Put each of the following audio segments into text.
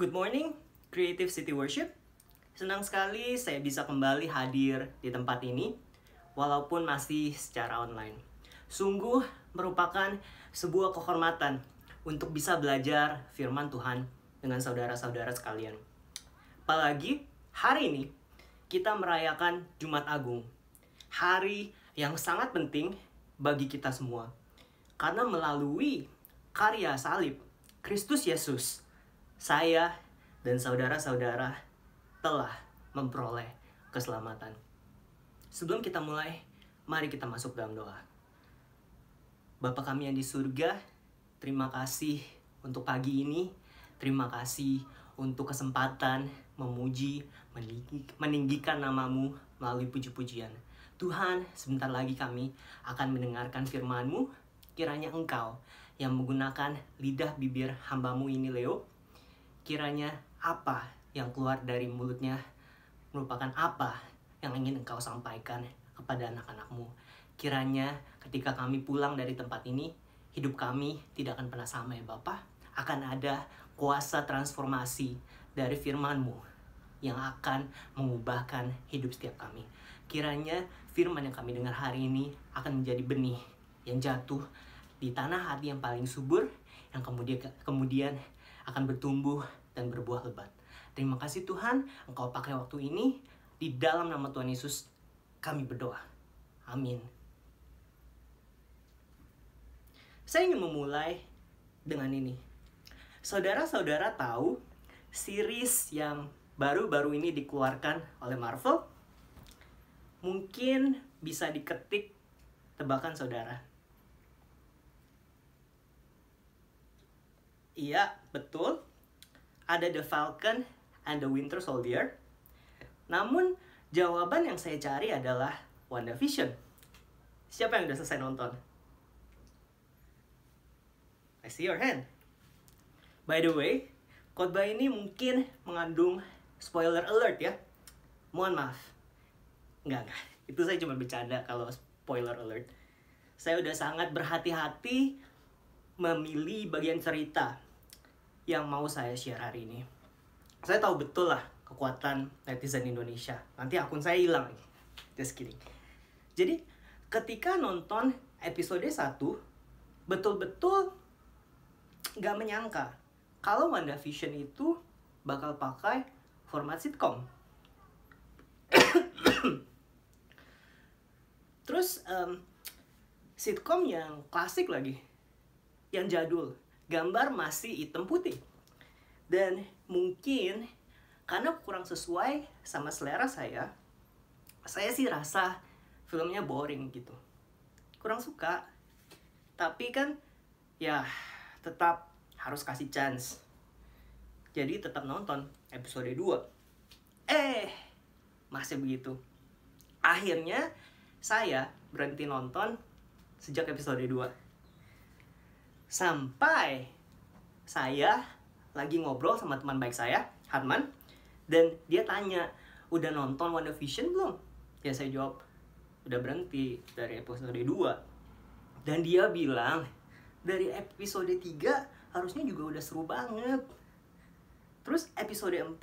Good morning, Creative City Worship. Senang sekali saya bisa kembali hadir di tempat ini, walaupun masih secara online. Sungguh merupakan sebuah kehormatan untuk bisa belajar firman Tuhan dengan saudara-saudara sekalian. Apalagi hari ini kita merayakan Jumat Agung, hari yang sangat penting bagi kita semua. Karena melalui karya salib Kristus Yesus, saya dan saudara-saudara telah memperoleh keselamatan. Sebelum kita mulai, mari kita masuk dalam doa. Bapa kami yang di surga, terima kasih untuk pagi ini. Terima kasih untuk kesempatan memuji, meninggikan namamu melalui puji-pujian. Tuhan, sebentar lagi kami akan mendengarkan firman-Mu. Kiranya Engkau yang menggunakan lidah bibir hamba-Mu ini, Leo, kiranya apa yang keluar dari mulutnya merupakan apa yang ingin Engkau sampaikan kepada anak-anak-Mu. Kiranya ketika kami pulang dari tempat ini, hidup kami tidak akan pernah sama ya Bapa. Akan ada kuasa transformasi dari firman-Mu yang akan mengubahkan hidup setiap kami. Kiranya firman yang kami dengar hari ini akan menjadi benih yang jatuh di tanah hati yang paling subur, yang kemudian akan bertumbuh dan berbuah lebat. Terima kasih Tuhan, Engkau pakai waktu ini. Di dalam nama Tuhan Yesus kami berdoa. Amin. Saya ingin memulai dengan ini. Saudara-saudara tahu series yang baru-baru ini dikeluarkan oleh Marvel? Mungkin bisa diketik tebakan saudara. Iya, betul. Ada The Falcon and the Winter Soldier. Namun, jawaban yang saya cari adalah WandaVision. Siapa yang udah selesai nonton? I see your hand. By the way, khotbah ini mungkin mengandung spoiler alert ya. Mohon maaf. Enggak. Itu saya cuma bercanda kalau spoiler alert. Saya udah sangat berhati-hati memilih bagian cerita yang mau saya share hari ini. Saya tahu betul lah kekuatan netizen Indonesia. Nanti akun saya hilang. Just kidding. Jadi ketika nonton episode 1, betul-betul gak menyangka kalau WandaVision itu bakal pakai format sitcom. Terus sitcom yang klasik lagi, yang jadul, gambar masih hitam putih. Dan mungkin karena kurang sesuai sama selera saya sih rasa filmnya boring gitu. Kurang suka. Tapi kan ya tetap harus kasih chance. Jadi tetap nonton episode 2. Masih begitu. Akhirnya saya berhenti nonton sejak episode 2. Sampai saya lagi ngobrol sama teman baik saya, Harman, dan dia tanya, udah nonton WandaVision belum? Ya saya jawab, udah berhenti dari episode 2. Dan dia bilang, dari episode 3 harusnya juga udah seru banget. Terus episode 4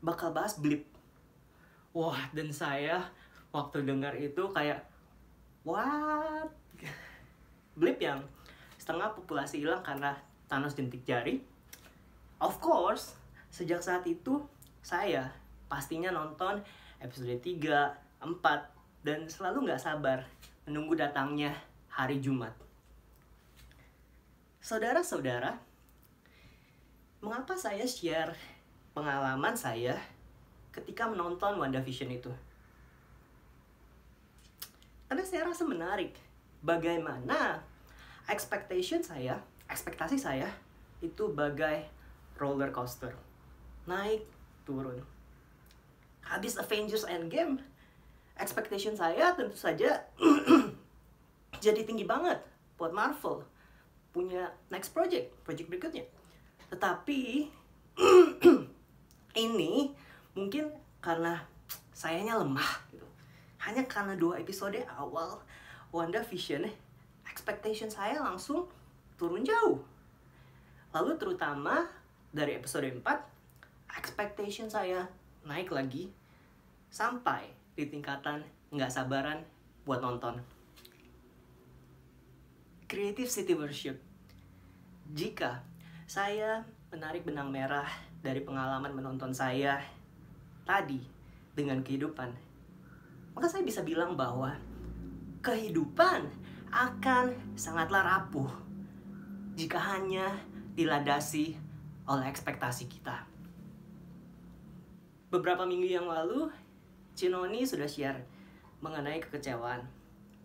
bakal bahas blip. Wah, dan saya waktu dengar itu kayak, what? Blip yang setengah populasi hilang karena Thanos jentik jari. Of course, sejak saat itu saya pastinya nonton episode 3, 4, dan selalu gak sabar menunggu datangnya hari Jumat. Saudara-saudara, mengapa saya share pengalaman saya ketika menonton WandaVision itu? Karena saya rasa menarik bagaimana ekspektasi saya itu bagai roller coaster. Naik, turun. Habis Avengers Endgame, expectation saya tentu saja jadi tinggi banget buat Marvel punya next project berikutnya. Tetapi ini mungkin karena sayanya lemah gitu. Hanya karena 2 episode awal WandaVision, expectation saya langsung turun jauh. Lalu terutama dari episode 4, expectation saya naik lagi sampai di tingkatan nggak sabaran buat nonton. Creative City Worship. Jika saya menarik benang merah dari pengalaman menonton saya tadi dengan kehidupan, maka saya bisa bilang bahwa kehidupan akan sangatlah rapuh jika hanya dilandasi oleh ekspektasi kita. Beberapa minggu yang lalu, Cinoni sudah share mengenai kekecewaan.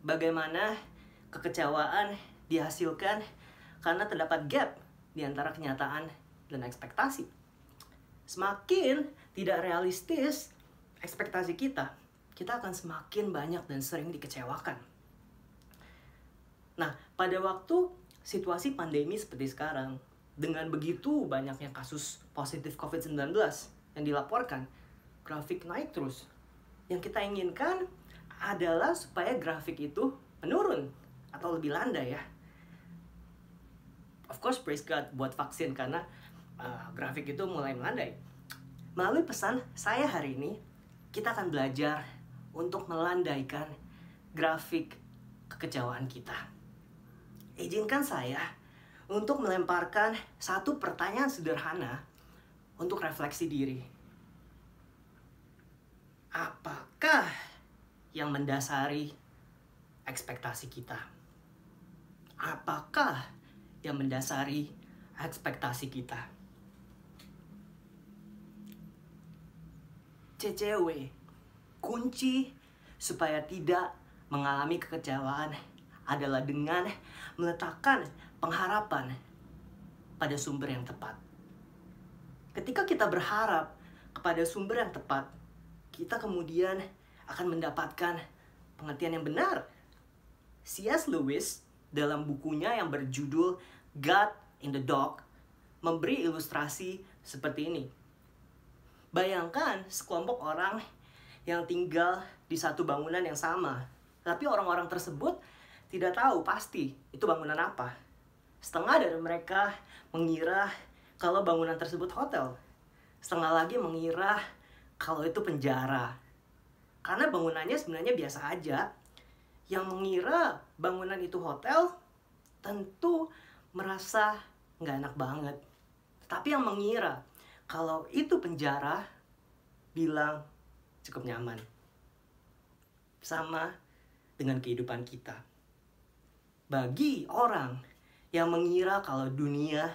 Bagaimana kekecewaan dihasilkan karena terdapat gap di antara kenyataan dan ekspektasi. Semakin tidak realistis ekspektasi kita akan semakin banyak dan sering dikecewakan. Nah, pada waktu situasi pandemi seperti sekarang, dengan begitu banyaknya kasus positif COVID-19 yang dilaporkan, grafik naik terus. Yang kita inginkan adalah supaya grafik itu menurun atau lebih landai ya. Of course, praise God buat vaksin karena grafik itu mulai melandai. Melalui pesan saya hari ini, kita akan belajar untuk melandaikan grafik kekecewaan kita. Izinkan saya untuk melemparkan satu pertanyaan sederhana untuk refleksi diri. Apakah yang mendasari ekspektasi kita? Apakah yang mendasari ekspektasi kita? CCW, kunci supaya tidak mengalami kekecewaan adalah dengan meletakkan pengharapan pada sumber yang tepat. Ketika kita berharap kepada sumber yang tepat, kita kemudian akan mendapatkan pengertian yang benar. C.S. Lewis dalam bukunya yang berjudul God in the Dock memberi ilustrasi seperti ini. Bayangkan sekelompok orang yang tinggal di satu bangunan yang sama, tapi orang-orang tersebut tidak tahu pasti itu bangunan apa. Setengah dari mereka mengira kalau bangunan tersebut hotel. Setengah lagi mengira kalau itu penjara. Karena bangunannya sebenarnya biasa aja. Yang mengira bangunan itu hotel tentu merasa nggak enak banget. Tapi yang mengira kalau itu penjara bilang cukup nyaman. Sama dengan kehidupan kita. Bagi orang yang mengira kalau dunia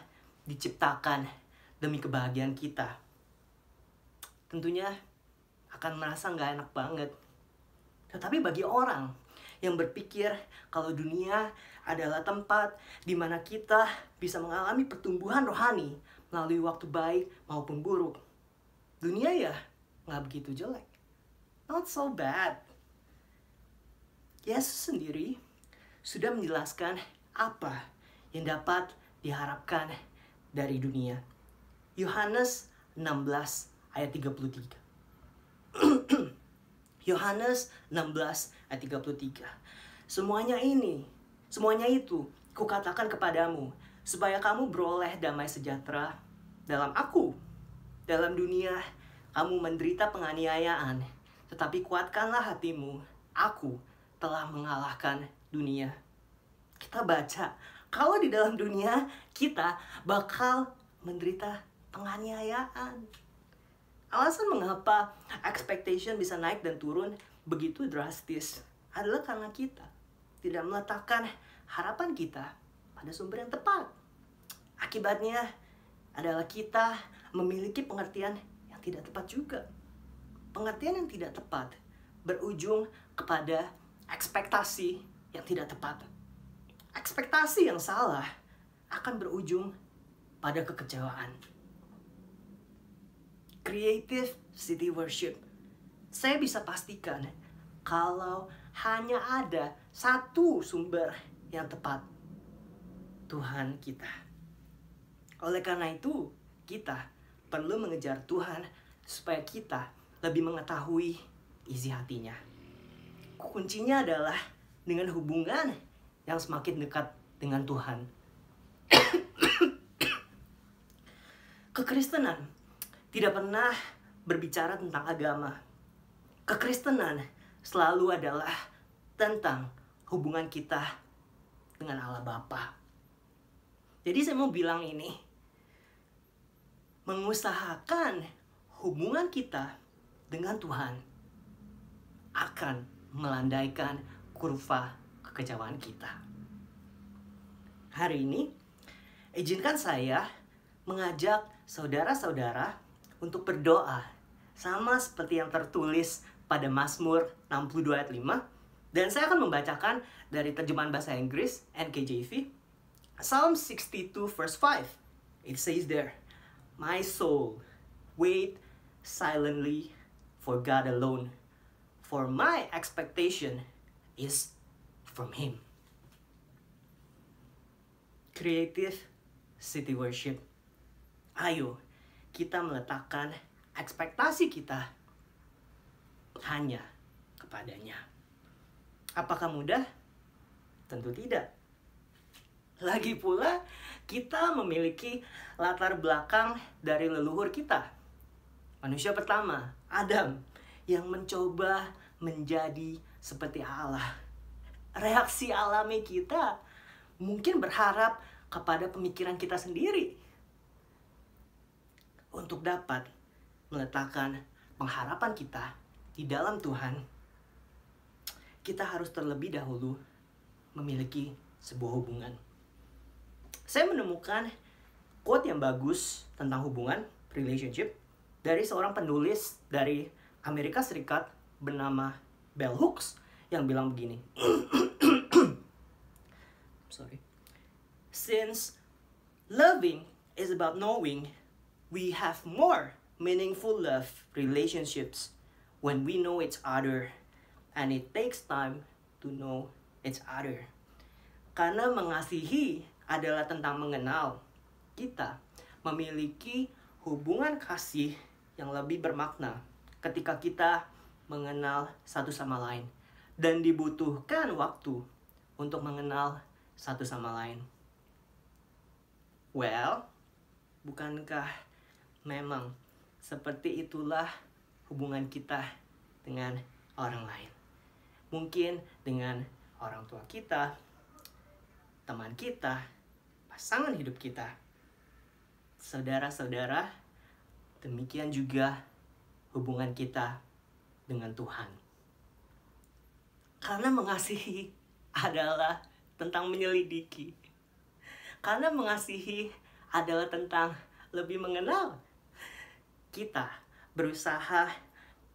diciptakan demi kebahagiaan kita, tentunya akan merasa nggak enak banget. Tetapi bagi orang yang berpikir kalau dunia adalah tempat di mana kita bisa mengalami pertumbuhan rohani melalui waktu baik maupun buruk, dunia ya nggak begitu jelek. Not so bad. Yesus sendiri sudah menjelaskan apa yang dapat diharapkan dari dunia. Yohanes 16 ayat 33. Yohanes 16 ayat 33. Semuanya itu kukatakan kepadamu, supaya kamu beroleh damai sejahtera dalam aku. Dalam dunia kamu menderita penganiayaan, tetapi kuatkanlah hatimu, aku telah mengalahkan dunia. Kita baca, kalau di dalam dunia kita bakal menderita penganiayaan. Alasan mengapa expectation bisa naik dan turun begitu drastis adalah karena kita tidak meletakkan harapan kita pada sumber yang tepat. Akibatnya adalah kita memiliki pengertian yang tidak tepat juga. Pengertian yang tidak tepat berujung kepada ekspektasi yang tidak tepat. Ekspektasi yang salah akan berujung pada kekecewaan. Creative City Worship. Saya bisa pastikan kalau hanya ada satu sumber yang tepat, Tuhan kita. Oleh karena itu, kita perlu mengejar Tuhan supaya kita lebih mengetahui isi hatinya. Kuncinya adalah dengan hubungan yang semakin dekat dengan Tuhan. Kekristenan tidak pernah berbicara tentang agama. Kekristenan selalu adalah tentang hubungan kita dengan Allah Bapa. Jadi saya mau bilang ini, mengusahakan hubungan kita dengan Tuhan akan melandaikan kurva kekecewaan kita. Hari ini, izinkan saya mengajak saudara-saudara untuk berdoa sama seperti yang tertulis pada Mazmur 62 ayat 5. Dan saya akan membacakan dari terjemahan bahasa Inggris, NKJV. Psalm 62 verse 5. It says there, "My soul, wait silently for God alone, for my expectation is from Him." Creative City Worship. Ayo, kita meletakkan ekspektasi kita hanya kepadanya. Apakah mudah? Tentu tidak. Lagi pula, kita memiliki latar belakang dari leluhur kita. Manusia pertama, Adam, yang mencoba menjadi seperti Allah. Reaksi alami kita mungkin berharap kepada pemikiran kita sendiri. Untuk dapat meletakkan pengharapan kita di dalam Tuhan, kita harus terlebih dahulu memiliki sebuah hubungan. Saya menemukan quote yang bagus tentang hubungan, relationship, dari seorang penulis dari Amerika Serikat bernama Bell Hooks yang bilang begini. Since loving is about knowing, we have more meaningful love relationships when we know each other, and it takes time to know each other. Karena mengasihi adalah tentang mengenal, kita memiliki hubungan kasih yang lebih bermakna ketika kita mengenal satu sama lain, dan dibutuhkan waktu untuk mengenal satu sama lain. Well, bukankah memang seperti itulah hubungan kita dengan orang lain? Mungkin dengan orang tua kita, teman kita, pasangan hidup kita, saudara-saudara, demikian juga hubungan kita dengan Tuhan. Karena mengasihi adalah tentang menyelidiki. Karena mengasihi adalah tentang lebih mengenal. Kita berusaha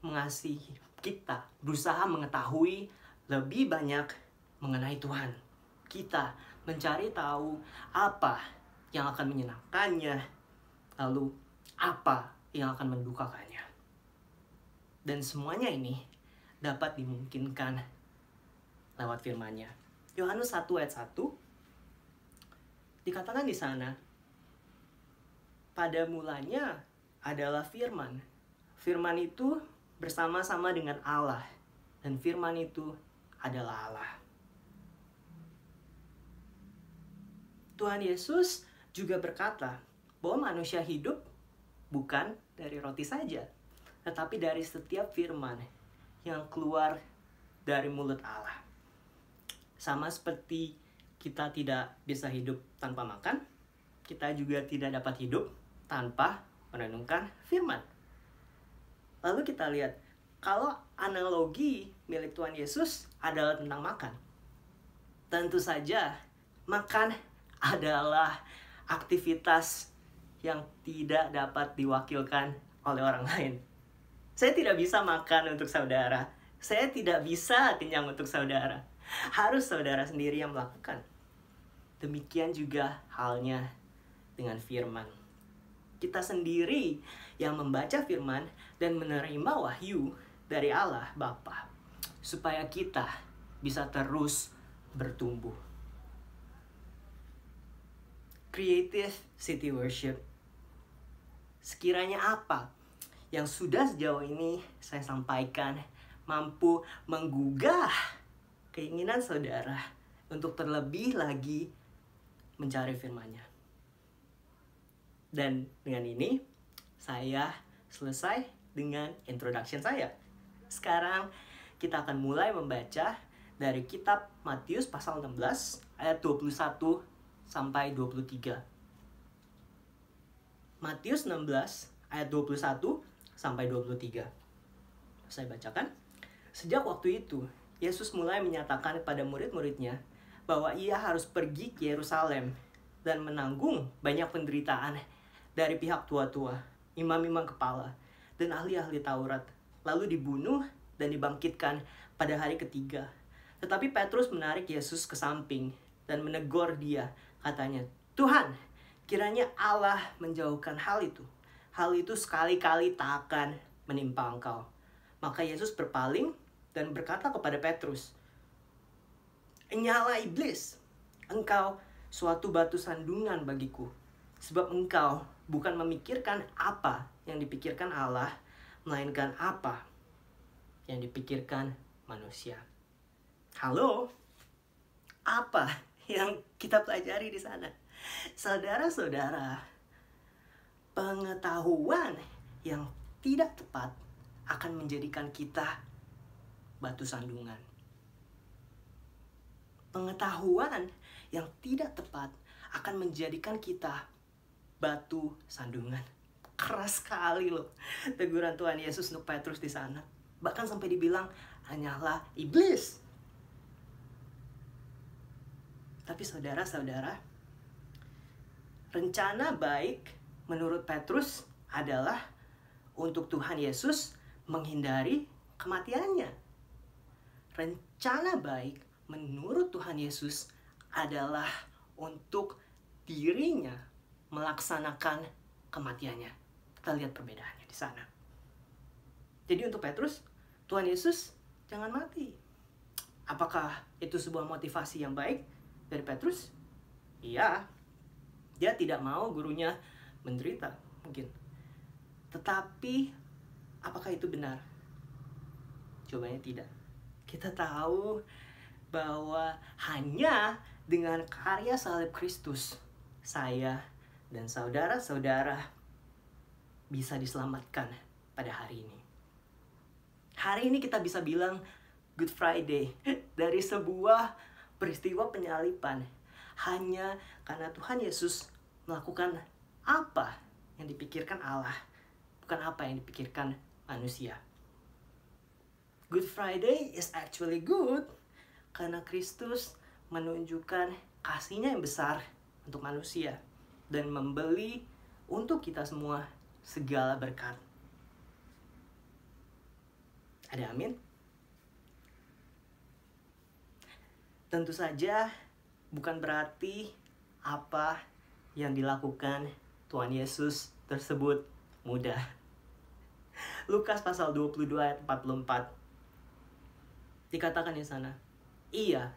mengasihi, kita berusaha mengetahui lebih banyak mengenai Tuhan. Kita mencari tahu apa yang akan menyenangkannya, lalu apa yang akan mendukakannya. Dan semuanya ini dapat dimungkinkan lewat firman-Nya. Yohanes 1 ayat 1 dikatakan di sana, pada mulanya adalah firman. Firman itu bersama-sama dengan Allah, dan firman itu adalah Allah. Tuhan Yesus juga berkata bahwa manusia hidup bukan dari roti saja, tetapi dari setiap firman yang keluar dari mulut Allah. Sama seperti kita tidak bisa hidup tanpa makan, kita juga tidak dapat hidup tanpa merenungkan firman. Lalu kita lihat, kalau analogi milik Tuhan Yesus adalah tentang makan, tentu saja makan adalah aktivitas yang tidak dapat diwakilkan oleh orang lain. Saya tidak bisa makan untuk saudara. Saya tidak bisa kenyang untuk saudara. Harus saudara sendiri yang melakukan. Demikian juga halnya dengan firman. Kita sendiri yang membaca firman dan menerima wahyu dari Allah Bapa, supaya kita bisa terus bertumbuh. Creative City Worship. Sekiranya apa yang sudah sejauh ini saya sampaikan mampu menggugah keinginan saudara untuk terlebih lagi mencari firman-Nya. Dan dengan ini, saya selesai dengan introduction saya. Sekarang kita akan mulai membaca dari kitab Matius pasal 16 ayat 21 sampai 23. Matius 16 ayat 21 sampai 23. Saya bacakan. Sejak waktu itu, Yesus mulai menyatakan kepada murid-muridnya bahwa ia harus pergi ke Yerusalem dan menanggung banyak penderitaan dari pihak tua-tua, imam-imam kepala, dan ahli-ahli Taurat, lalu dibunuh dan dibangkitkan pada hari ketiga. Tetapi Petrus menarik Yesus ke samping dan menegur dia. Katanya, "Tuhan, kiranya Allah menjauhkan hal itu. Hal itu sekali-kali tak akan menimpa engkau." Maka Yesus berpaling dan berkata kepada Petrus, "Nyala iblis, engkau suatu batu sandungan bagiku. Sebab engkau bukan memikirkan apa yang dipikirkan Allah, melainkan apa yang dipikirkan manusia." Halo, apa yang kita pelajari di sana? Saudara-saudara, pengetahuan yang tidak tepat akan menjadikan kita batu sandungan. Pengetahuan yang tidak tepat akan menjadikan kita batu sandungan. Keras sekali loh teguran Tuhan Yesus untuk Petrus di sana. Bahkan sampai dibilang, "Hanyalah iblis." Tapi saudara-saudara, rencana baik menurut Petrus adalah untuk Tuhan Yesus menghindari kematiannya. Rencana baik menurut Tuhan Yesus adalah untuk dirinya melaksanakan kematiannya. Kita lihat perbedaannya di sana. Jadi untuk Petrus, Tuhan Yesus jangan mati. Apakah itu sebuah motivasi yang baik dari Petrus? Iya. Dia tidak mau gurunya menderita, mungkin. Tetapi, apakah itu benar? Jawabannya tidak. Kita tahu bahwa hanya dengan karya salib Kristus, saya dan saudara-saudara bisa diselamatkan pada hari ini. Hari ini kita bisa bilang Good Friday dari sebuah peristiwa penyaliban hanya karena Tuhan Yesus melakukan apa yang dipikirkan Allah, bukan apa yang dipikirkan manusia. Good Friday is actually good karena Kristus menunjukkan kasih-Nya yang besar untuk manusia dan membeli untuk kita semua segala berkat. Ada amin? Tentu saja bukan berarti apa yang dilakukan Tuhan Yesus tersebut mudah. Lukas pasal 22 ayat 44. Dikatakan di sana, ia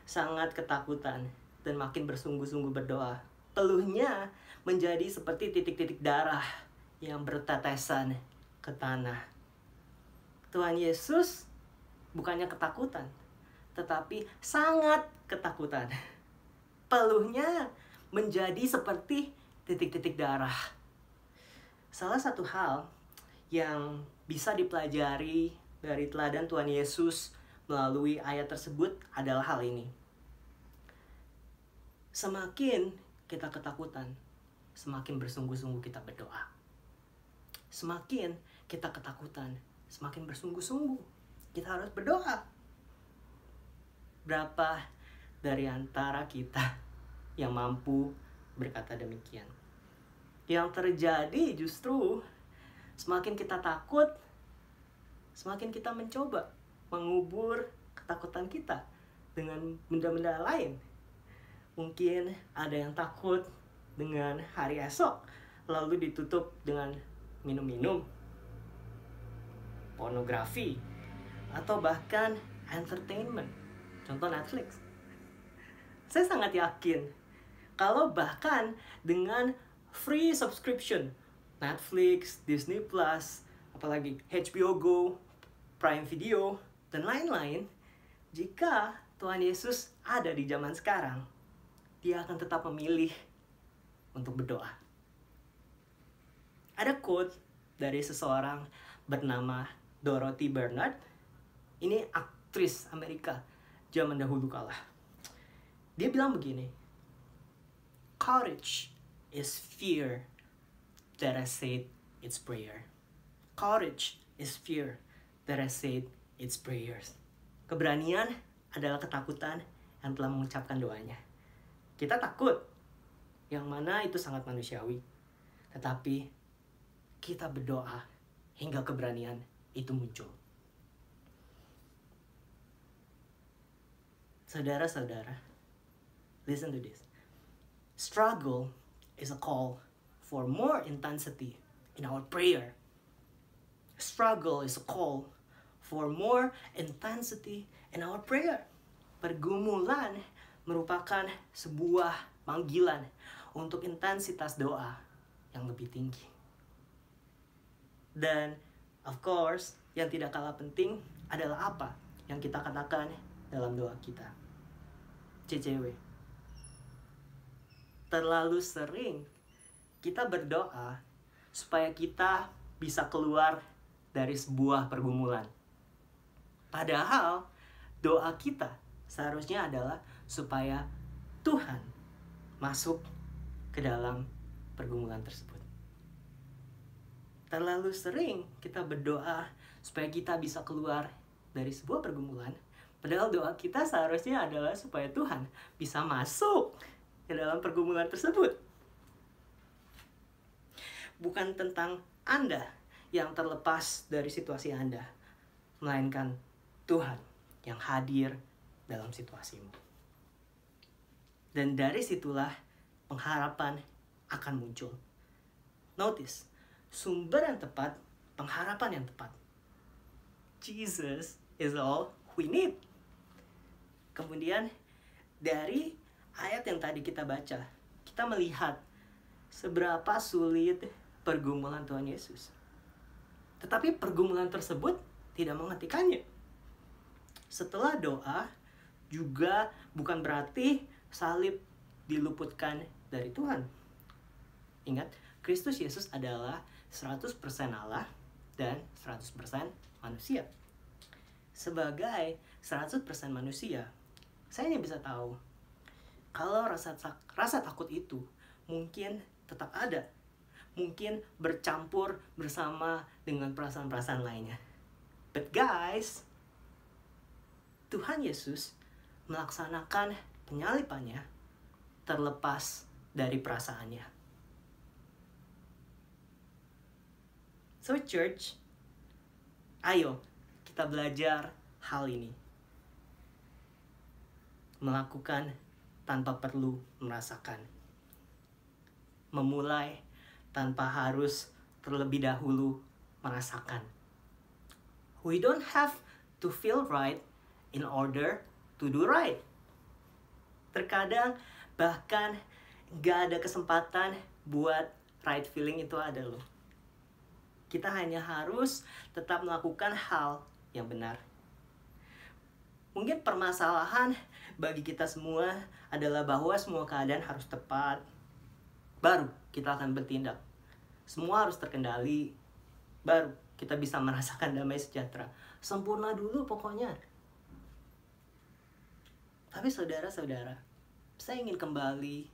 sangat ketakutan dan makin bersungguh-sungguh berdoa. Peluhnya menjadi seperti titik-titik darah yang bertetesan ke tanah. Tuhan Yesus bukannya ketakutan, tetapi sangat ketakutan. Peluhnya menjadi seperti titik-titik darah. Salah satu hal yang bisa dipelajari dari teladan Tuhan Yesus melalui ayat tersebut adalah hal ini. Semakin kita ketakutan, semakin bersungguh-sungguh kita berdoa. Semakin kita ketakutan, semakin bersungguh-sungguh kita harus berdoa. Berapa dari antara kita yang mampu berkata demikian? Yang terjadi justru semakin kita takut, semakin kita mencoba mengubur ketakutan kita dengan benda-benda lain. Mungkin ada yang takut dengan hari esok, lalu ditutup dengan minum-minum, pornografi, atau bahkan entertainment. Contoh Netflix. Saya sangat yakin kalau bahkan dengan free subscription Netflix, Disney Plus, apalagi HBO Go, Prime Video, dan lain-lain, jika Tuhan Yesus ada di zaman sekarang, Dia akan tetap memilih untuk berdoa. Ada quote dari seseorang bernama Dorothy Bernard. Ini aktris Amerika zaman dahulu kala. Dia bilang begini, "Courage is fear that has said its prayer." Courage is fear that has said its prayers. Keberanian adalah ketakutan yang telah mengucapkan doanya. Kita takut, yang mana itu sangat manusiawi. Tetapi kita berdoa hingga keberanian itu muncul. Saudara-saudara, listen to this. Struggle is a call for more intensity in our prayer. Struggle is a call for more intensity in our prayer. Pergumulan merupakan sebuah panggilan untuk intensitas doa yang lebih tinggi. Dan of course, yang tidak kalah penting adalah apa yang kita katakan dalam doa kita. CCW. Terlalu sering kita berdoa supaya kita bisa keluar dari sebuah pergumulan. Padahal doa kita seharusnya adalah supaya Tuhan masuk ke dalam pergumulan tersebut. Terlalu sering kita berdoa supaya kita bisa keluar dari sebuah pergumulan, padahal doa kita seharusnya adalah supaya Tuhan bisa masuk ke dalam pergumulan tersebut. Bukan tentang Anda yang terlepas dari situasi Anda, melainkan Tuhan yang hadir dalam situasimu. Dan dari situlah pengharapan akan muncul. Notice, sumber yang tepat, pengharapan yang tepat. Jesus is all we need. Kemudian dari ayat yang tadi kita baca, kita melihat seberapa sulit pergumulan Tuhan Yesus. Tetapi pergumulan tersebut tidak menghentikannya. Setelah doa, juga bukan berarti salib diluputkan dari Tuhan. Ingat, Kristus Yesus adalah 100% Allah dan 100% manusia. Sebagai 100% manusia, saya hanya bisa tahu kalau rasa takut itu mungkin tetap ada. Mungkin bercampur bersama dengan perasaan-perasaan lainnya. But guys, Tuhan Yesus melaksanakan penyalipannya terlepas dari perasaannya. So church, ayo kita belajar hal ini. Melakukan tanpa perlu merasakan. Memulai tanpa harus terlebih dahulu merasakan. We don't have to feel right in order to do right. Terkadang bahkan gak ada kesempatan buat right feeling itu ada loh. Kita hanya harus tetap melakukan hal yang benar. Mungkin permasalahan bagi kita semua adalah bahwa semua keadaan harus tepat, baru kita akan bertindak. Semua harus terkendali, baru kita bisa merasakan damai sejahtera. Sempurna dulu pokoknya. Tapi saudara-saudara, saya ingin kembali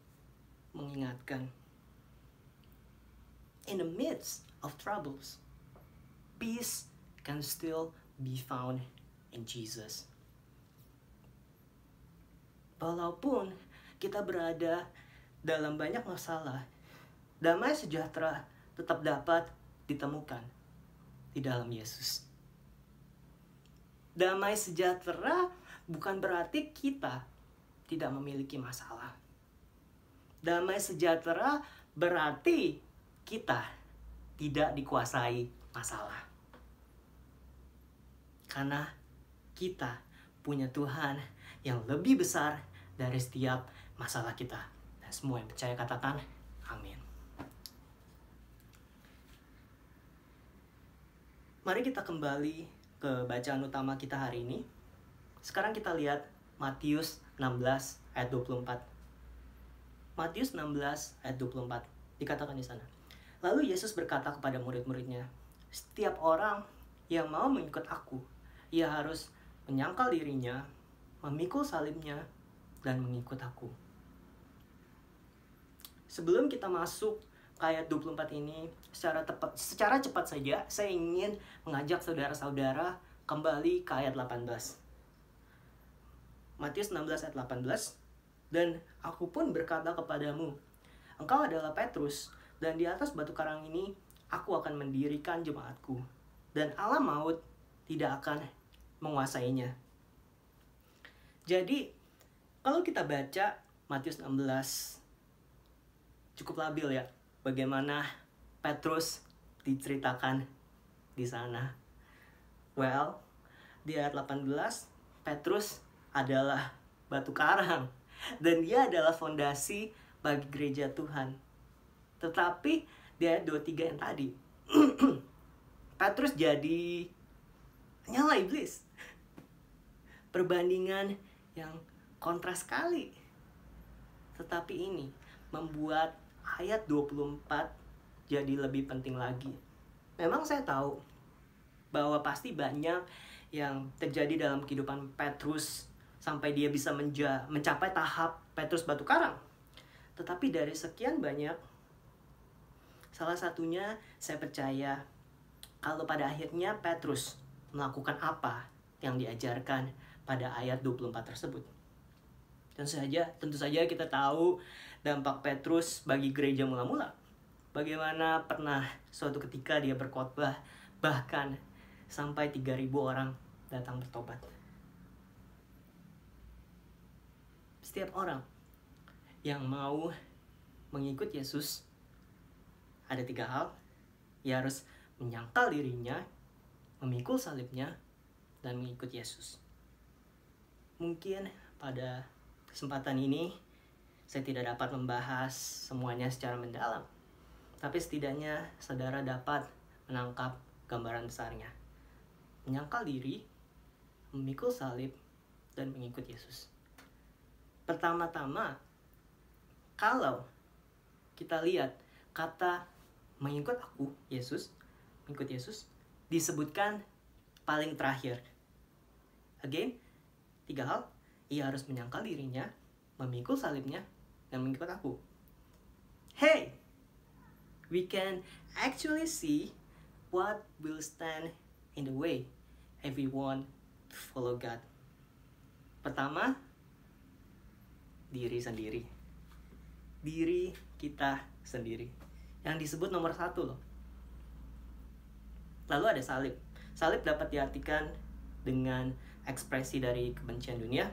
mengingatkan, in the midst of troubles, peace can still be found in Jesus. Walaupun kita berada dalam banyak masalah, damai sejahtera tetap dapat ditemukan di dalam Yesus. Damai sejahtera bukan berarti kita tidak memiliki masalah. Damai sejahtera berarti kita tidak dikuasai masalah. Karena kita punya Tuhan yang lebih besar dari setiap masalah kita. Dan semua yang percaya katakan amin. Mari kita kembali ke bacaan utama kita hari ini. Sekarang kita lihat Matius 16 ayat 24. Matius 16 ayat 24 dikatakan di sana, Lalu Yesus berkata kepada murid-muridnya, setiap orang yang mau mengikut aku, ia harus menyangkal dirinya, memikul salibnya, dan mengikut aku. Sebelum kita masuk ke ayat 24 ini, secara cepat saja, saya ingin mengajak saudara-saudara kembali ke ayat 18. Matius 16 ayat 18, dan aku pun berkata kepadamu, engkau adalah Petrus, dan di atas batu karang ini aku akan mendirikan jemaatku, dan alam maut tidak akan menguasainya. Jadi, kalau kita baca Matius 16, cukup labil ya, bagaimana Petrus diceritakan di sana. Well, di ayat 18, Petrus adalah batu karang, dan dia adalah fondasi bagi gereja Tuhan. Tetapi di ayat 23 yang tadi, Petrus jadi nyala iblis. Perbandingan yang kontras sekali. Tetapi ini membuat ayat 24 jadi lebih penting lagi. Memang saya tahu bahwa pasti banyak yang terjadi dalam kehidupan Petrus sampai dia bisa mencapai tahap Petrus batu karang. Tetapi dari sekian banyak, salah satunya saya percaya kalau pada akhirnya Petrus melakukan apa yang diajarkan pada ayat 24 tersebut. Tentu saja kita tahu dampak Petrus bagi gereja mula-mula. Bagaimana pernah suatu ketika dia berkhotbah, bahkan sampai 3.000 orang datang bertobat. Setiap orang yang mau mengikut Yesus, ada 3 hal. Ia harus menyangkal dirinya, memikul salibnya, dan mengikut Yesus. Mungkin pada kesempatan ini saya tidak dapat membahas semuanya secara mendalam, tapi setidaknya saudara dapat menangkap gambaran besarnya. Menyangkal diri, memikul salib, dan mengikut Yesus. Pertama-tama, kalau kita lihat kata mengikut aku, Yesus, mengikut Yesus, disebutkan paling terakhir. Again, 3 hal. Ia harus menyangkal dirinya, memikul salibnya, dan mengikut aku. Hey! We can actually see what will stand in the way if we want to follow God. Pertama, diri sendiri. Diri kita sendiri. Yang disebut nomor 1 loh. Lalu ada salib. Salib dapat diartikan dengan ekspresi dari kebencian dunia.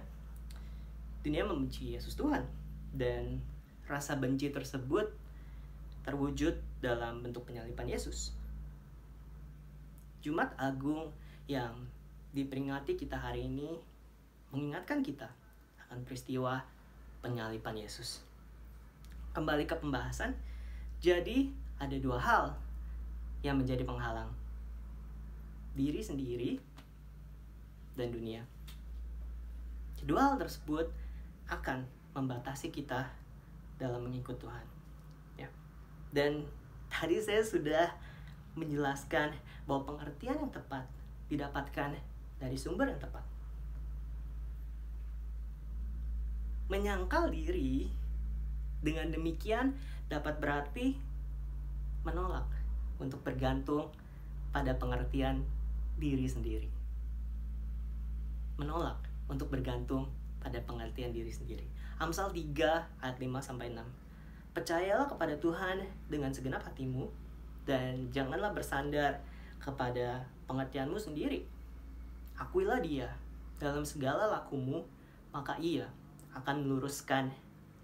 Dunia membenci Yesus Tuhan. Dan rasa benci tersebut terwujud dalam bentuk penyaliban Yesus. Jumat Agung yang diperingati kita hari ini mengingatkan kita akan peristiwa penyaliban Yesus. Kembali ke pembahasan. Jadi ada 2 hal yang menjadi penghalang. Diri sendiri dan dunia. Kedua hal tersebut akan membatasi kita dalam mengikut Tuhan. Ya. Dan tadi saya sudah menjelaskan bahwa pengertian yang tepat didapatkan dari sumber yang tepat. Menyangkal diri dengan demikian dapat berarti menolak untuk bergantung pada pengertian diri sendiri. Menolak untuk bergantung pada pengertian diri sendiri. Amsal 3 ayat 5-6. Percayalah kepada Tuhan dengan segenap hatimu dan janganlah bersandar kepada pengertianmu sendiri. Akuilah Dia dalam segala lakumu, maka Ia akan meluruskan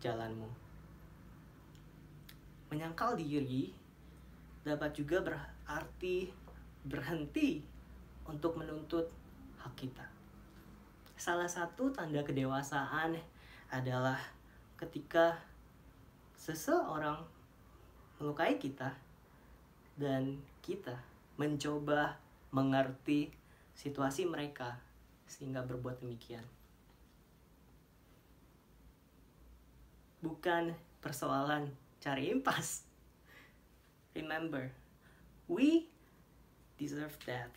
jalanmu. Menyangkal diri dapat juga berarti berhenti untuk menuntut hak kita. Salah satu tanda kedewasaan adalah ketika seseorang melukai kita dan kita mencoba mengerti situasi mereka sehingga berbuat demikian. Bukan persoalan cari impas, Remember, we deserve death,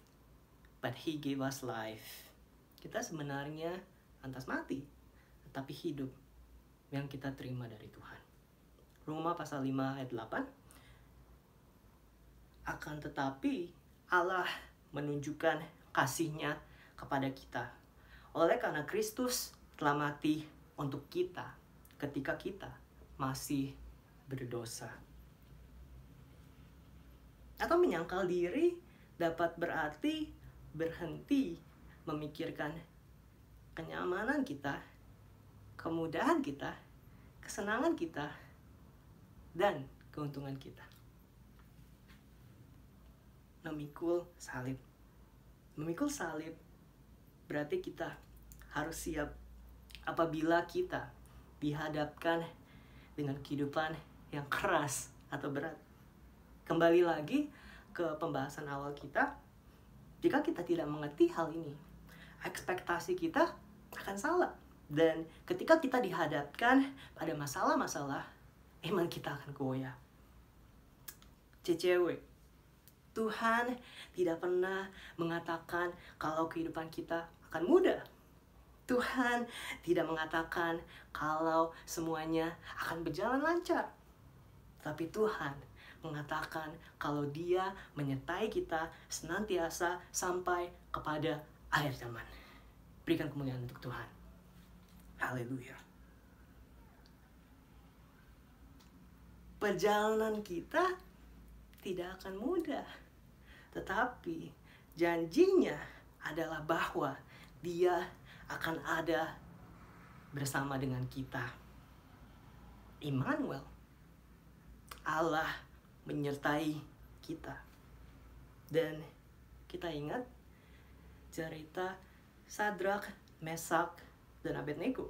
but He gave us life. Kita sebenarnya pantas mati, tetapi hidup yang kita terima dari Tuhan. Roma pasal 5 ayat 8. Akan tetapi Allah menunjukkan kasih-Nya kepada kita oleh karena Kristus telah mati untuk kita ketika kita masih berdosa. Atau menyangkal diri dapat berarti berhenti memikirkan kenyamanan kita, kemudahan kita, kesenangan kita, dan keuntungan kita. Memikul salib. Memikul salib berarti kita harus siap apabila kita dihadapkan dengan kehidupan yang keras atau berat. Kembali lagi ke pembahasan awal kita, jika kita tidak mengerti hal ini, ekspektasi kita akan salah. Dan ketika kita dihadapkan pada masalah-masalah, iman kita akan goyah. CCW, Tuhan tidak pernah mengatakan kalau kehidupan kita akan mudah. Tuhan tidak mengatakan kalau semuanya akan berjalan lancar. Tapi Tuhan mengatakan kalau Dia menyertai kita senantiasa sampai kepada akhir zaman. Berikan kemuliaan untuk Tuhan. Haleluya. Perjalanan kita tidak akan mudah. Tetapi janjinya adalah bahwa Dia akan ada bersama dengan kita. Immanuel. Allah menyertai kita. Dan kita ingat cerita Sadrak, Mesak, dan Abednego.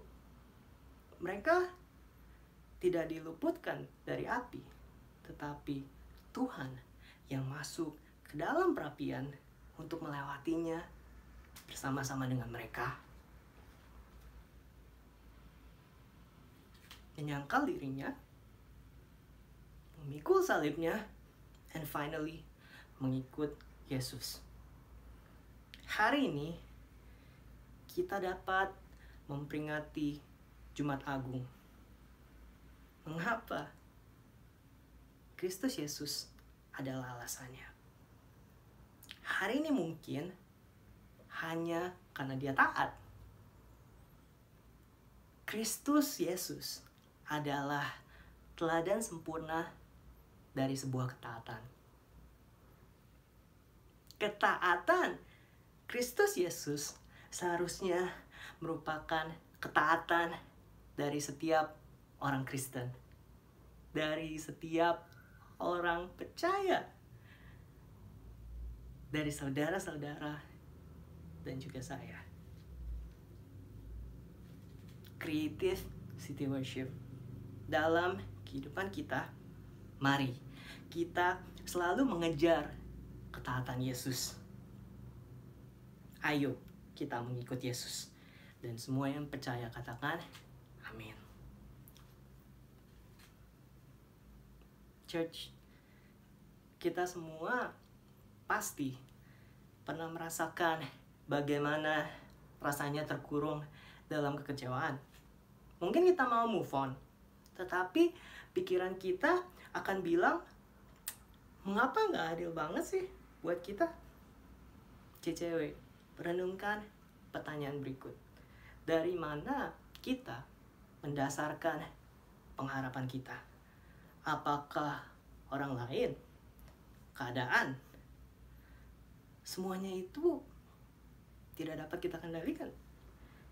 Mereka tidak diluputkan dari api, tetapi Tuhan yang masuk ke dalam perapian untuk melewatinya bersama-sama dengan mereka. Menyangkal dirinya, memikul salibnya, and finally mengikut Yesus. Hari ini kita dapat memperingati Jumat Agung. Mengapa? Kristus Yesus adalah alasannya. Hari ini mungkin hanya karena Dia taat. Kristus Yesus adalah teladan sempurna dari sebuah ketaatan. Ketaatan Kristus Yesus seharusnya merupakan ketaatan dari setiap orang Kristen, dari setiap orang percaya, dari saudara-saudara dan juga saya. Creative City Worship. Dalam kehidupan kita, mari kita selalu mengejar ketaatan Yesus. Ayo kita mengikut Yesus. Dan semua yang percaya katakan amin. Church, kita semua pasti pernah merasakan bagaimana rasanya terkurung dalam kekecewaan. Mungkin kita mau move on, tetapi pikiran kita akan bilang, mengapa nggak adil banget sih buat kita? CCW, renungkan pertanyaan berikut. Dari mana kita mendasarkan pengharapan kita? Apakah orang lain? Keadaan? Semuanya itu tidak dapat kita kendalikan.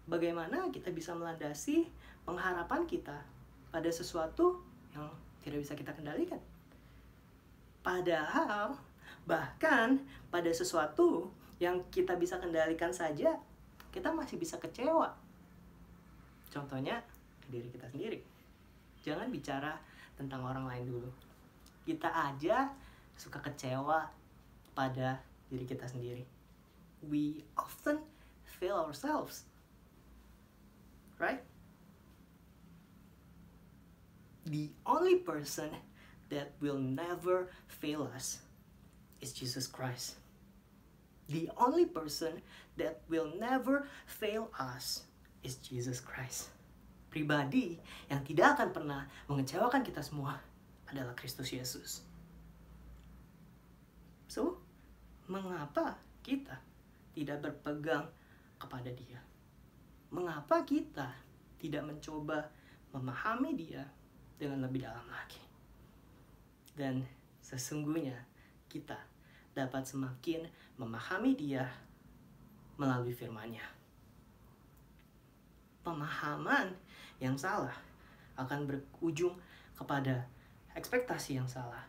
Bagaimana kita bisa melandasi pengharapan kita pada sesuatu yang tidak bisa kita kendalikan? Padahal bahkan pada sesuatu yang kita bisa kendalikan saja, kita masih bisa kecewa. Contohnya diri kita sendiri. Jangan bicara tentang orang lain dulu. Kita aja suka kecewa pada diri kita sendiri. We often fail ourselves. Right? The only person that will never fail us is Jesus Christ. The only person that will never fail us is Jesus Christ. Pribadi yang tidak akan pernah mengecewakan kita semua adalah Kristus Yesus. So, mengapa kita tidak berpegang kepada Dia? Mengapa kita tidak mencoba memahami Dia dengan lebih dalam lagi? Dan sesungguhnya kita dapat semakin memahami Dia melalui firman-Nya. Pemahaman yang salah akan berujung kepada ekspektasi yang salah.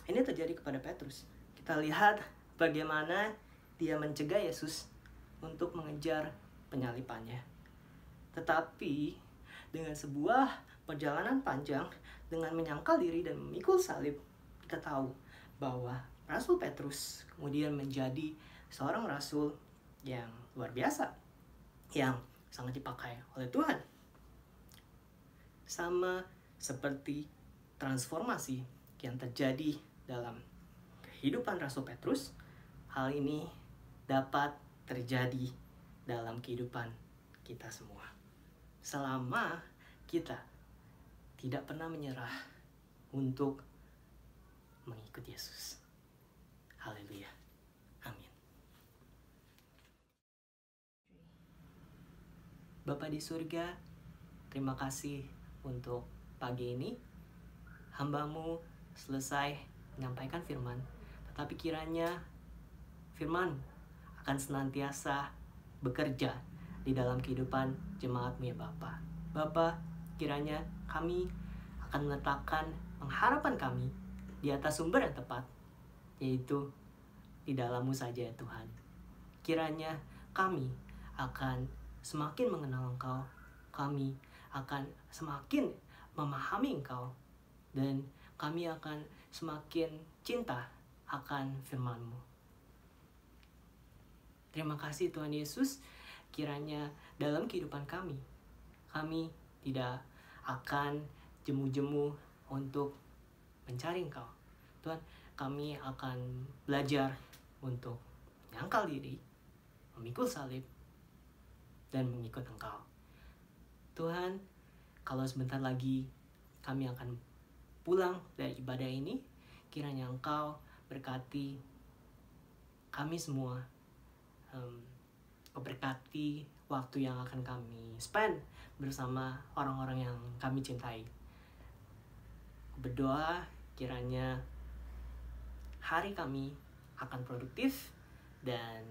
Ini terjadi kepada Petrus. Kita lihat bagaimana dia mencegah Yesus untuk mengejar penyalipannya. Tetapi dengan sebuah perjalanan panjang, dengan menyangkal diri dan memikul salib, kita tahu bahwa Rasul Petrus kemudian menjadi seorang rasul yang luar biasa, yang sangat dipakai oleh Tuhan. Sama seperti transformasi yang terjadi dalam kehidupan Rasul Petrus, hal ini dapat terjadi dalam kehidupan kita semua. Selama kita tidak pernah menyerah untuk mengikut Yesus. Haleluya. Amin. Bapa di surga, terima kasih untuk pagi ini. Hamba-Mu selesai menyampaikan firman, tetapi kiranya firman akan senantiasa bekerja di dalam kehidupan jemaat-Mu ya Bapa. Bapa, kiranya kami akan meletakkan pengharapan kami di atas sumber yang tepat, yaitu di dalam-Mu saja ya Tuhan. Kiranya kami akan semakin mengenal Engkau, kami akan semakin memahami Engkau, dan kami akan semakin cinta akan firman-Mu. Terima kasih Tuhan Yesus, kiranya dalam kehidupan kami tidak akan jemu-jemu untuk mencari Engkau. Tuhan, kami akan belajar untuk menyangkal diri, memikul salib, dan mengikut Engkau. Tuhan, kalau sebentar lagi kami akan pulang dari ibadah ini, kiranya Engkau berkati kami semua, berkati waktu yang akan kami spend bersama orang-orang yang kami cintai. Berdoa kiranya hari kami akan produktif, dan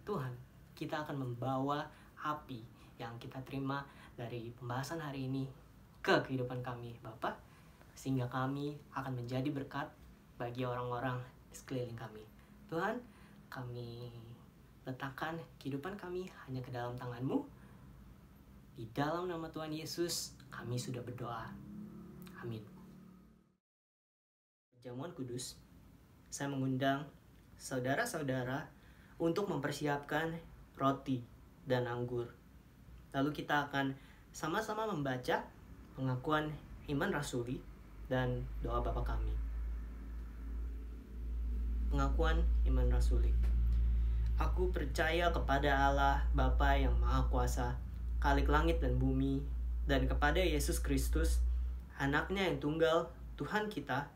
Tuhan, kita akan membawa api yang kita terima dari pembahasan hari ini ke kehidupan kami, Bapak, sehingga kami akan menjadi berkat bagi orang-orang di sekeliling kami. Tuhan, kami letakkan kehidupan kami hanya ke dalam tangan-Mu. Di dalam nama Tuhan Yesus, kami sudah berdoa. Amin. Perjamuan kudus, saya mengundang saudara-saudara untuk mempersiapkan roti dan anggur. Lalu kita akan sama-sama membaca pengakuan iman rasuli dan doa Bapa kami. Pengakuan iman rasuli. Aku percaya kepada Allah Bapa yang Maha Kuasa, Khalik langit dan bumi, dan kepada Yesus Kristus, Anaknya yang tunggal, Tuhan kita,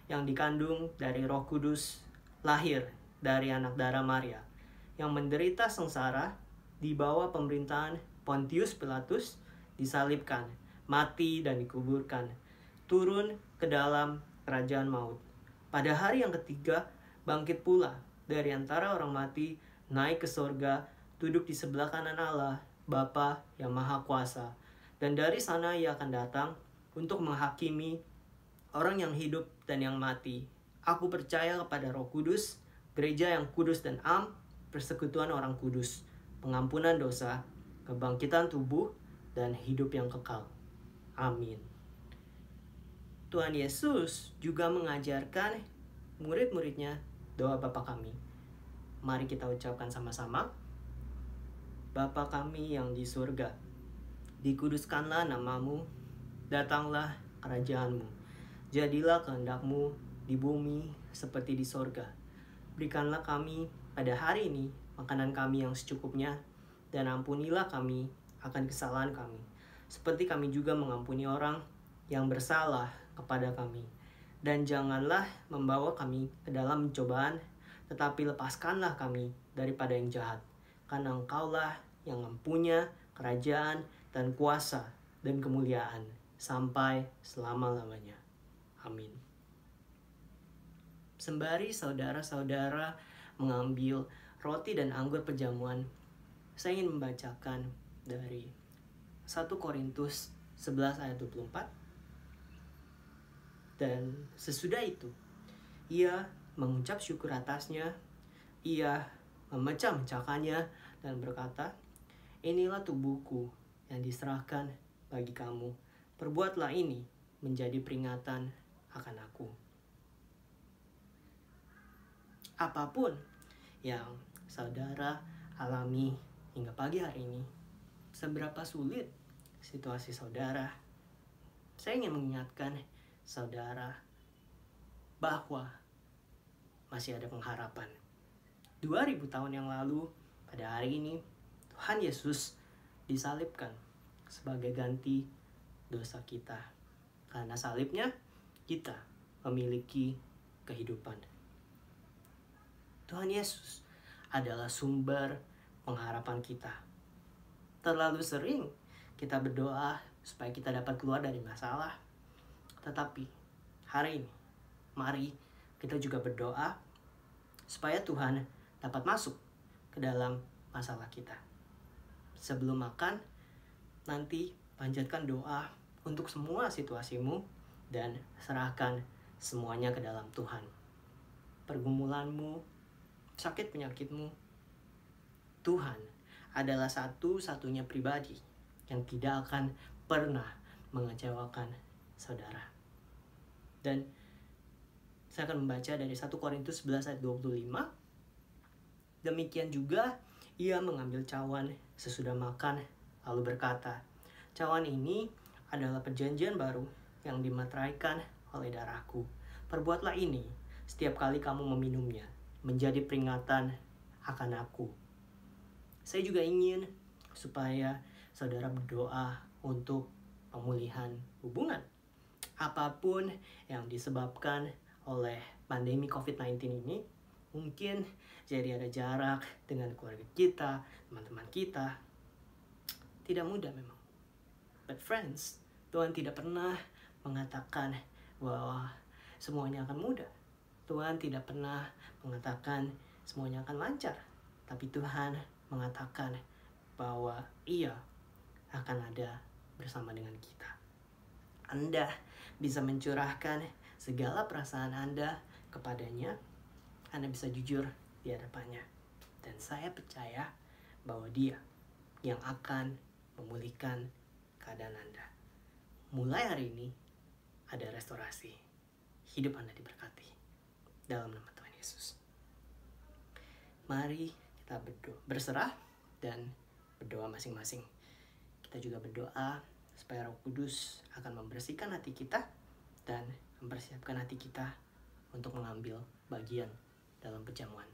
yang dikandung dari Roh Kudus, lahir dari anak darah Maria, yang menderita sengsara di bawah pemerintahan Pontius Pilatus, disalibkan, mati dan dikuburkan, turun ke dalam kerajaan maut. Pada hari yang ketiga, bangkit pula dari antara orang mati, naik ke sorga, duduk di sebelah kanan Allah, Bapa yang Maha Kuasa. Dan dari sana Ia akan datang untuk menghakimi orang yang hidup dan yang mati. Aku percaya kepada Roh Kudus, gereja yang kudus dan am, persekutuan orang kudus, pengampunan dosa, kebangkitan tubuh, dan hidup yang kekal. Amin. Tuhan Yesus juga mengajarkan murid-muridnya doa Bapa kami. Mari kita ucapkan sama-sama. Bapa kami yang di surga, dikuduskanlah nama-Mu, datanglah kerajaan-Mu. Jadilah kehendak-Mu di bumi seperti di sorga. Berikanlah kami pada hari ini makanan kami yang secukupnya, dan ampunilah kami akan kesalahan kami, seperti kami juga mengampuni orang yang bersalah kepada kami. Dan janganlah membawa kami ke dalam pencobaan, tetapi lepaskanlah kami daripada yang jahat. Karena Engkaulah yang mempunyai kerajaan dan kuasa dan kemuliaan sampai selama-lamanya. Amin. Sembari saudara-saudara mengambil roti dan anggur perjamuan, saya ingin membacakan dari 1 Korintus 11 ayat 24. Dan sesudah itu, ia mengucap syukur atasnya, ia memecah-mecahkannya dan berkata, "Inilah tubuhku yang diserahkan bagi kamu. Perbuatlah ini menjadi peringatan akan aku." Apapun yang saudara alami hingga pagi hari ini, seberapa sulit situasi saudara, saya ingin mengingatkan saudara bahwa masih ada pengharapan. 2000 tahun yang lalu, pada hari ini, Tuhan Yesus disalibkan sebagai ganti dosa kita. Karena salibnya, kita memiliki kehidupan. Tuhan Yesus adalah sumber pengharapan kita. Terlalu sering kita berdoa supaya kita dapat keluar dari masalah. Tetapi hari ini, mari kita juga berdoa supaya Tuhan dapat masuk ke dalam masalah kita. Sebelum makan, nanti panjatkan doa untuk semua situasimu dan serahkan semuanya ke dalam Tuhan. Pergumulanmu, sakit penyakitmu, Tuhan adalah satu-satunya pribadi yang tidak akan pernah mengecewakan saudara. Dan saya akan membaca dari 1 Korintus 11 ayat 25. Demikian juga ia mengambil cawan sesudah makan, lalu berkata, "Cawan ini adalah perjanjian baru yang dimateraikan oleh darahku. Perbuatlah ini setiap kali kamu meminumnya, menjadi peringatan akan aku." Saya juga ingin supaya saudara berdoa untuk pemulihan hubungan. Apapun yang disebabkan oleh pandemi COVID-19 ini, mungkin jadi ada jarak dengan keluarga kita, teman-teman kita. Tidak mudah memang. But friends, Tuhan tidak pernah mengatakan bahwa semuanya akan mudah. Tuhan tidak pernah mengatakan semuanya akan lancar. Tapi Tuhan mengatakan bahwa Ia akan ada bersama dengan kita. Anda bisa mencurahkan segala perasaan Anda kepadanya. Anda bisa jujur di hadapannya. Dan saya percaya bahwa Dia yang akan memulihkan keadaan Anda. Mulai hari ini ada restorasi. Hidup Anda diberkati. Dalam nama Tuhan Yesus. Mari kita berserah dan berdoa masing-masing. Kita juga berdoa supaya Roh Kudus akan membersihkan hati kita dan mempersiapkan hati kita untuk mengambil bagian dalam perjamuan.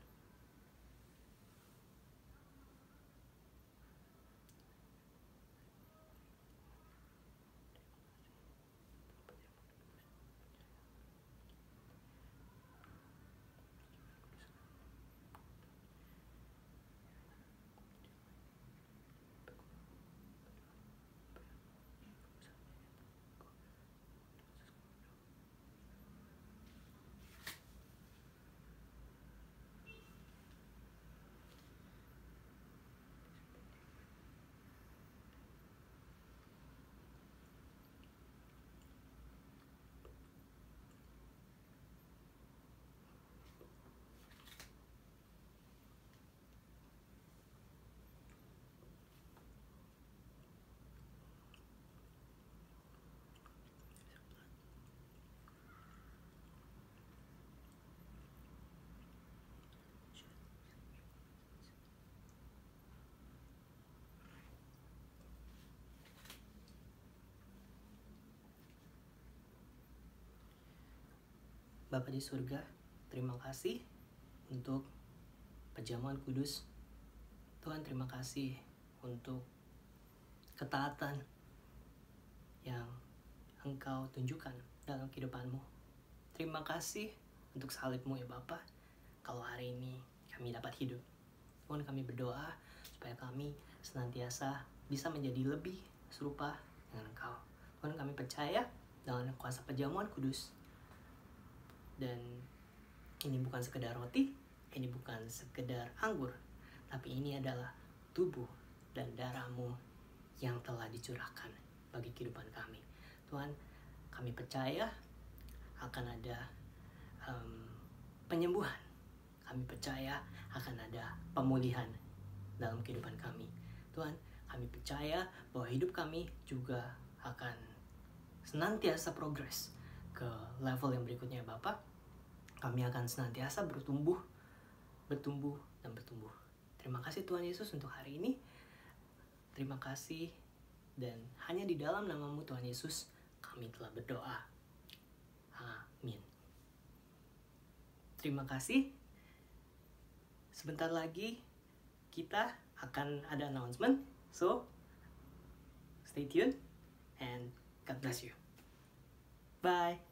Bapa di surga, terima kasih untuk perjamuan kudus. Tuhan, terima kasih untuk ketaatan yang Engkau tunjukkan dalam kehidupanmu. Terima kasih untuk salib-Mu ya Bapa. Kalau hari ini kami dapat hidup, Tuhan, kami berdoa supaya kami senantiasa bisa menjadi lebih serupa dengan Engkau. Tuhan, kami percaya dengan kuasa perjamuan kudus. Dan ini bukan sekedar roti, ini bukan sekedar anggur, tapi ini adalah tubuh dan darah-Mu yang telah dicurahkan bagi kehidupan kami. Tuhan, kami percaya akan ada penyembuhan. Kami percaya akan ada pemulihan dalam kehidupan kami. Tuhan, kami percaya bahwa hidup kami juga akan senantiasa progres ke level yang berikutnya Bapak. Kami akan senantiasa bertumbuh dan bertumbuh. Terima kasih Tuhan Yesus untuk hari ini. Terima kasih, dan hanya di dalam nama-Mu Tuhan Yesus kami telah berdoa. Amin. Terima kasih. Sebentar lagi kita akan ada announcement. So, stay tuned and God bless you. Bye.